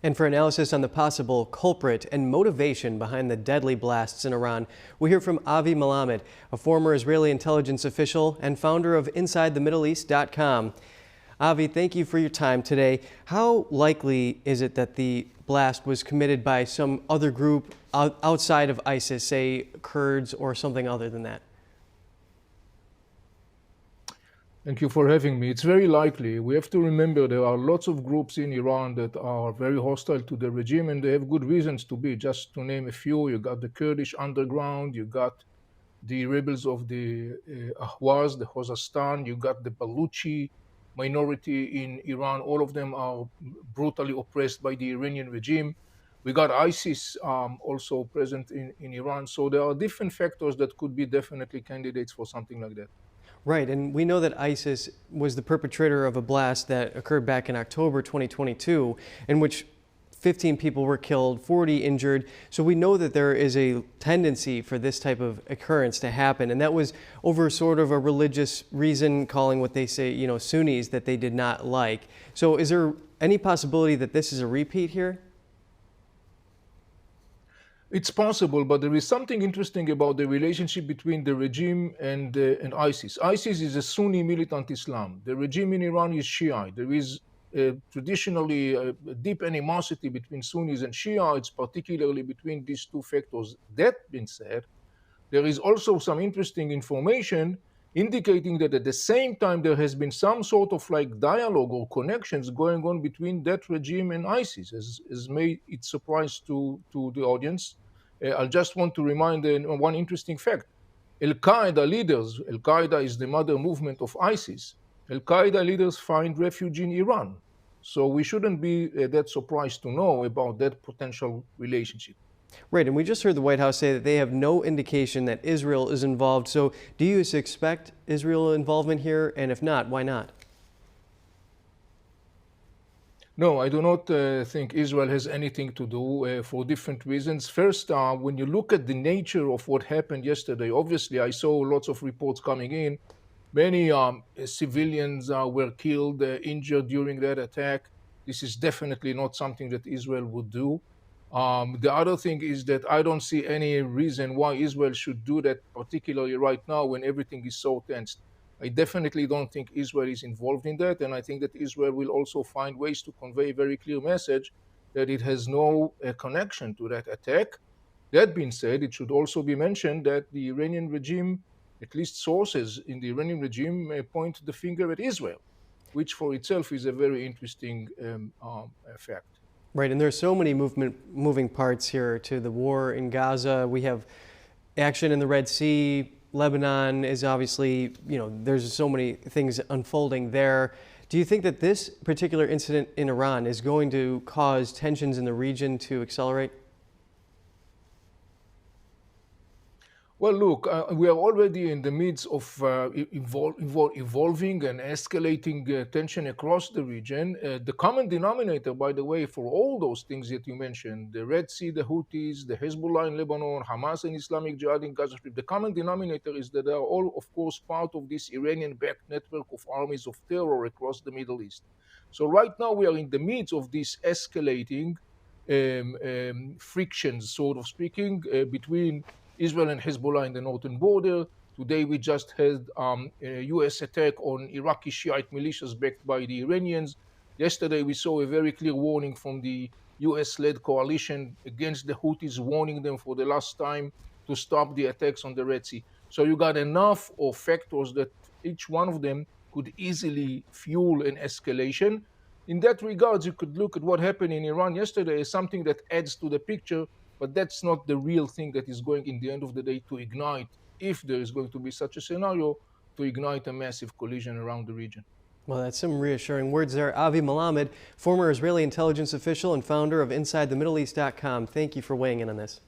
And for analysis on the possible culprit and motivation behind the deadly blasts in Iran, we hear from Avi Melamed, a former Israeli intelligence official and founder of InsideTheMiddleEast.com. Avi, thank you for your time today. How likely is it that the blast was committed by some other group outside of ISIS, say Kurds or something other than that? Thank you for having me. It's very likely. We have to remember there are lots of groups in Iran that are very hostile to the regime, and they have good reasons to be. Just to name a few, you got the Kurdish underground, you got the rebels of the Ahwaz, the Khuzestan, you got the Baluchi minority in Iran. All of them are brutally oppressed by the Iranian regime. We got ISIS also present in Iran. So there are different factors that could be definitely candidates for something like that. Right, and we know that ISIS was the perpetrator of a blast that occurred back in October 2022, in which 15 people were killed, 40 injured. So we know that there is a tendency for this type of occurrence to happen, and that was over sort of a religious reason, calling what they say, Sunnis, that they did not like. So is there any possibility that this is a repeat here? It's possible, but there is something interesting about the relationship between the regime and ISIS. ISIS is a Sunni militant Islam. The regime in Iran is Shia. There is traditionally a deep animosity between Sunnis and Shia. It's particularly between these two factors. That being said, there is also some interesting information indicating that at the same time there has been some sort of like dialogue or connections going on between that regime and ISIS, as may it surprise to the audience. I'll just want to remind one interesting fact. Al-Qaeda leaders, Al-Qaeda is the mother movement of ISIS, Al-Qaeda leaders find refuge in Iran. So we shouldn't be that surprised to know about that potential relationship. Right, and we just heard the White House say that they have no indication that Israel is involved. So do you expect Israel involvement here? And if not, why not? No, I do not think Israel has anything to do for different reasons. First, when you look at the nature of what happened yesterday, obviously I saw lots of reports coming in. Many civilians were killed, injured during that attack. This is definitely not something that Israel would do. The other thing is that I don't see any reason why Israel should do that, particularly right now when everything is so tense. I definitely don't think Israel is involved in that, and I think that Israel will also find ways to convey a very clear message that it has no connection to that attack. That being said, it should also be mentioned that the Iranian regime, at least sources in the Iranian regime, point the finger at Israel, which for itself is a very interesting fact. Right, and there's so many moving parts here to the war in Gaza. We have action in the Red Sea. Lebanon is obviously, there's so many things unfolding there. Do you think that this particular incident in Iran is going to cause tensions in the region to accelerate? Well, look, we are already in the midst of evolving and escalating tension across the region. The common denominator, by the way, for all those things that you mentioned, the Red Sea, the Houthis, the Hezbollah in Lebanon, Hamas and Islamic Jihad in Gaza Strip, the common denominator is that they are all, of course, part of this Iranian-backed network of armies of terror across the Middle East. So right now we are in the midst of this escalating frictions, sort of speaking, between Israel and Hezbollah in the northern border. Today we just had a U.S. attack on Iraqi Shiite militias backed by the Iranians. Yesterday we saw a very clear warning from the U.S.-led coalition against the Houthis, warning them for the last time to stop the attacks on the Red Sea. So you got enough of factors that each one of them could easily fuel an escalation. In that regard, you could look at what happened in Iran yesterday as something that adds to the picture, but that's not the real thing that is going, in the end of the day, to ignite, if there is going to be such a scenario, to ignite a massive collision around the region. Well, that's some reassuring words there. Avi Melamed, former Israeli intelligence official and founder of InsideTheMiddleEast.com. Thank you for weighing in on this.